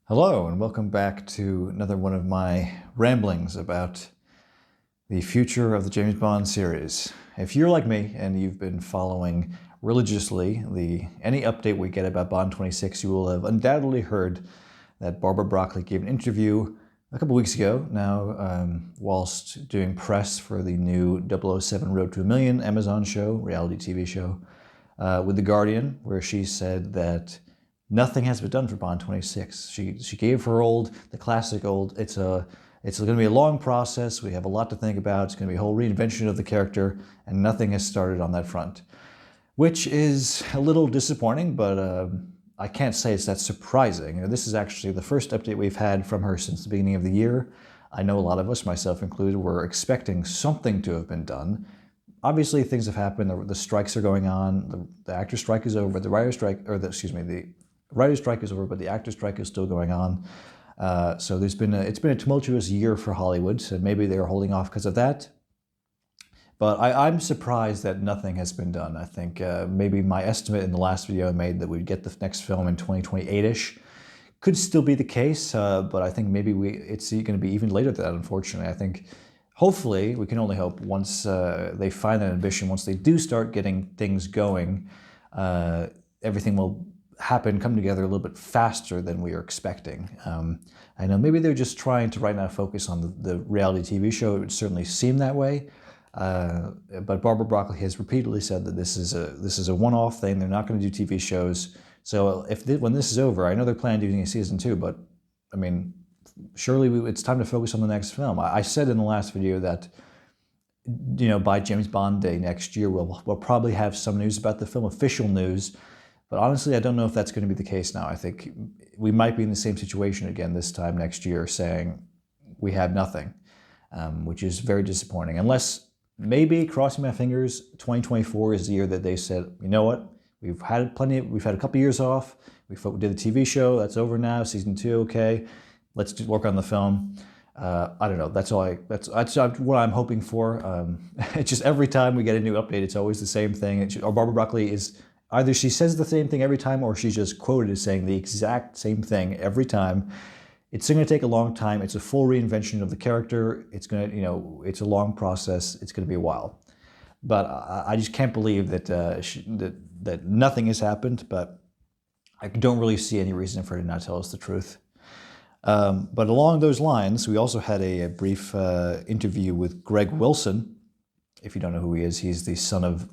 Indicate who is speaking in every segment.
Speaker 1: Hello, and welcome back to another one of my ramblings about the future of the James Bond series. If you're like me and you've been following religiously any update we get about Bond 26, you will have undoubtedly heard that Barbara Broccoli gave an interview a couple weeks ago now, whilst doing press for the new 007 Road to a Million Amazon show, reality TV show, with The Guardian, where she said that nothing has been done for Bond 26. She gave her the classic it's going to be a long process. We have a lot to think about. It's going to be a whole reinvention of the character, and nothing has started on that front, which is a little disappointing, but I can't say it's that surprising. This is actually the first update we've had from her since the beginning of the year. I know a lot of us, myself included, were expecting something to have been done. Obviously, things have happened. The strikes are going on. The actor strike is over. The writer strike, the writer's strike is over, but the actor's strike is still going on. So it's been a tumultuous year for Hollywood, so maybe they're holding off because of that. But I'm surprised that nothing has been done. I think maybe my estimate in the last video I made that we'd get the next film in 2028-ish could still be the case, but I think maybe it's going to be even later than that, unfortunately. I think hopefully, we can only hope, once they find that ambition, once they do start getting things going, everything will come together a little bit faster than we are expecting. I know maybe they're just trying to right now focus on the reality TV show. It would certainly seem that way. But Barbara Broccoli has repeatedly said that this is a one-off thing. They're not going to do TV shows. So when this is over, I know they're planning on doing a season 2, but I mean, surely it's time to focus on the next film. I said in the last video that, by James Bond Day next year, we'll probably have some news about the film, official news. But honestly, I don't know if that's going to be the case now. I think we might be in the same situation again this time next year, saying we have nothing, which is very disappointing. Unless, maybe, crossing my fingers, 2024 is the year that they said, you know what, we've had a couple years off, we did the TV show, that's over now, season 2, okay, let's work on the film. I don't know, that's what I'm hoping for. It's just every time we get a new update, it's always the same thing. Or Barbara Broccoli is, either she says the same thing every time, or she's just quoted as saying the exact same thing every time. It's going to take a long time. It's a full reinvention of the character. It's going to, it's a long process. It's going to be a while. But I just can't believe that that nothing has happened. But I don't really see any reason for her to not tell us the truth. But along those lines, we also had a brief interview with Gregg Wilson. If you don't know who he is, he's the son of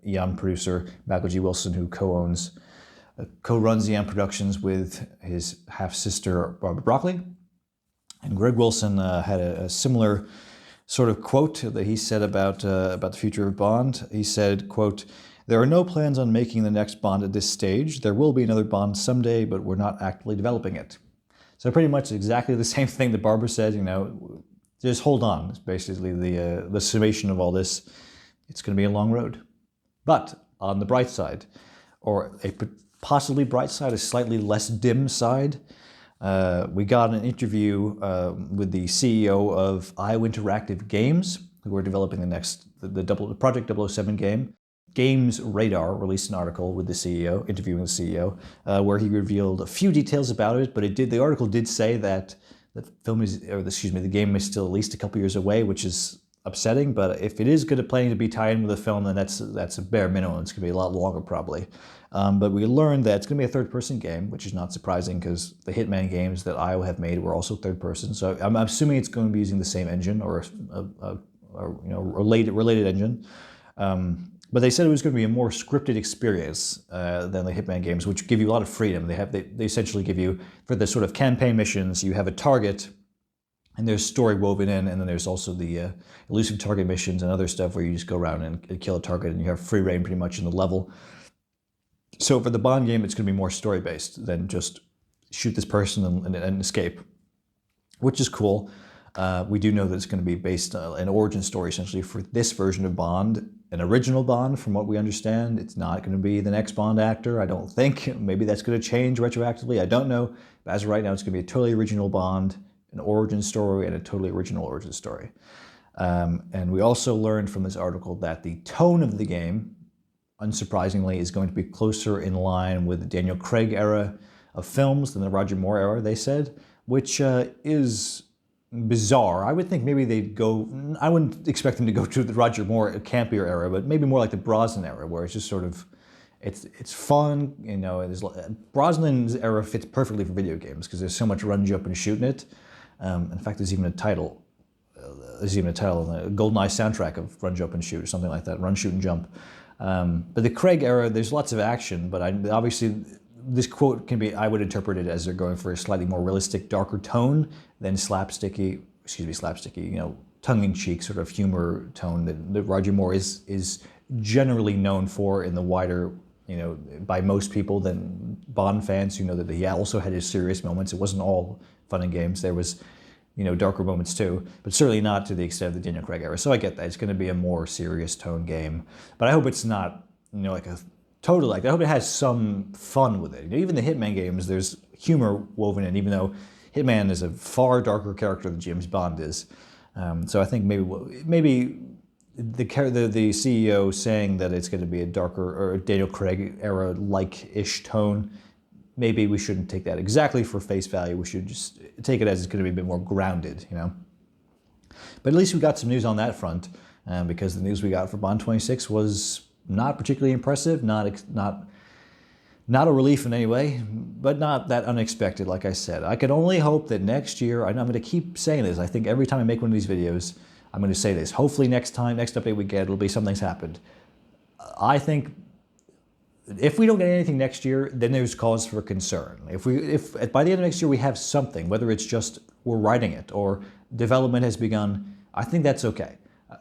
Speaker 1: Eon producer Michael G. Wilson, who co-runs Eon Productions with his half-sister Barbara Broccoli. And Gregg Wilson had a similar sort of quote that he said about the future of Bond. He said, quote, "There are no plans on making the next Bond at this stage. There will be another Bond someday, but we're not actively developing it." So pretty much exactly the same thing that Barbara said, just hold on. It's basically the summation of all this. It's going to be a long road. But on the bright side, or a possibly bright side, a slightly less dim side, we got an interview with the CEO of IO Interactive Games, who are developing the Project 007 game. Games Radar released an article with the CEO, interviewing the CEO, where he revealed a few details about it, but the article did say that the game is still at least a couple years away, which is upsetting, but if it is planning to be tied in with a film, then that's a bare minimum. It's going to be a lot longer probably. But we learned that it's going to be a third-person game, which is not surprising because the Hitman games that IO have made were also third-person. So I'm assuming it's going to be using the same engine or a related engine. But they said it was going to be a more scripted experience than the Hitman games, which give you a lot of freedom. They essentially give you, for the sort of campaign missions, you have a target, and there's story woven in, and then there's also the elusive target missions and other stuff where you just go around and kill a target, and you have free reign pretty much in the level. So for the Bond game, it's going to be more story-based than just shoot this person and escape, which is cool. We do know that it's going to be based on an origin story, essentially, for this version of Bond. An original Bond, from what we understand. It's not going to be the next Bond actor, I don't think. Maybe that's going to change retroactively, I don't know. But as of right now, it's going to be a totally original Bond, an origin story, and a totally original origin story. And we also learned from this article that the tone of the game, unsurprisingly, is going to be closer in line with the Daniel Craig era of films than the Roger Moore era, they said, which is bizarre. I would think maybe they'd go, I wouldn't expect them to go to the Roger Moore campier era, but maybe more like the Brosnan era, where it's just sort of, it's fun, you know. Brosnan's era fits perfectly for video games because there's so much run, jump, and shoot in it. In fact, there's even a title on the GoldenEye soundtrack of Run, Jump, and Shoot, or something like that, Run, Shoot, and Jump. But the Craig era, there's lots of action, but obviously this quote can be, I would interpret it as they're going for a slightly more realistic, darker tone than slapsticky, you know, tongue-in-cheek sort of humor tone that Roger Moore is generally known for in the wider, you know, by most people than Bond fans who know that he also had his serious moments. It wasn't all fun and games. There was, you know, darker moments too, but certainly not to the extent of the Daniel Craig era. So I get that. It's going to be a more serious tone game, but I hope it's not, you know, like a total, like, I hope it has some fun with it. You know, even the Hitman games, there's humor woven in, even though Hitman is a far darker character than James Bond is. So I think maybe the CEO saying that it's going to be a darker or Daniel Craig era like-ish tone, maybe we shouldn't take that exactly for face value. We should just take it as it's going to be a bit more grounded, you know. But at least we got some news on that front, because the news we got for Bond 26 was not particularly impressive, not a relief in any way, but not that unexpected, like I said. I can only hope that next year, and I'm going to keep saying this, I think every time I make one of these videos, I'm going to say this. Hopefully next update we get, it'll be something's happened. I think if we don't get anything next year, then there's cause for concern. If by the end of next year we have something, whether it's just we're writing it or development has begun, I think that's okay.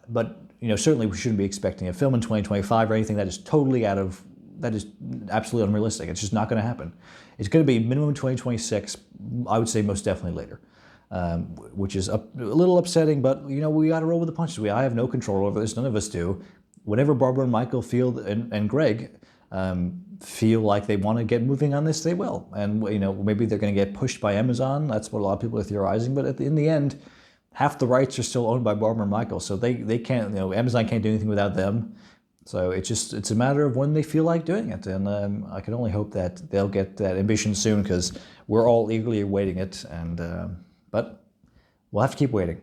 Speaker 1: But you know, certainly we shouldn't be expecting a film in 2025 or anything that is totally that is absolutely unrealistic. It's just not going to happen. It's going to be minimum 2026. I would say most definitely later, which is a little upsetting. But you know, we got to roll with the punches. I have no control over this. None of us do. Whenever Barbara and Michael feel and Greg feel like they want to get moving on this, they will. And you know, maybe they're going to get pushed by Amazon. That's what a lot of people are theorizing. But in the end, half the rights are still owned by Barbara and Michael, so they can't. You know, Amazon can't do anything without them. So it's a matter of when they feel like doing it, and I can only hope that they'll get that ambition soon, because we're all eagerly awaiting it. And but we'll have to keep waiting.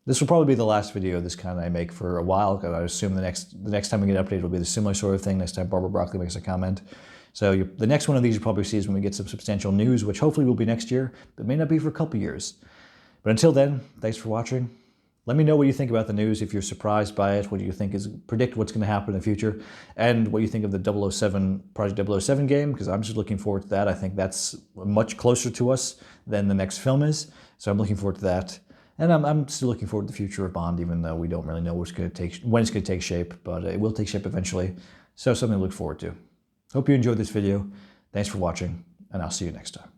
Speaker 1: This will probably be the last video of this kind I make for a while, because I assume the next time we get an update will be the similar sort of thing. Next time Barbara Broccoli makes a comment. So the next one of these you'll probably see is when we get some substantial news, which hopefully will be next year, but may not be for a couple years. But until then, thanks for watching. Let me know what you think about the news, if you're surprised by it, what do you think predict what's going to happen in the future, and what you think of the Project 007 game, because I'm just looking forward to that. I think that's much closer to us than the next film is, so I'm looking forward to that. And I'm still looking forward to the future of Bond, even though we don't really know when it's going to take shape, but it will take shape eventually. So something to look forward to. Hope you enjoyed this video. Thanks for watching, and I'll see you next time.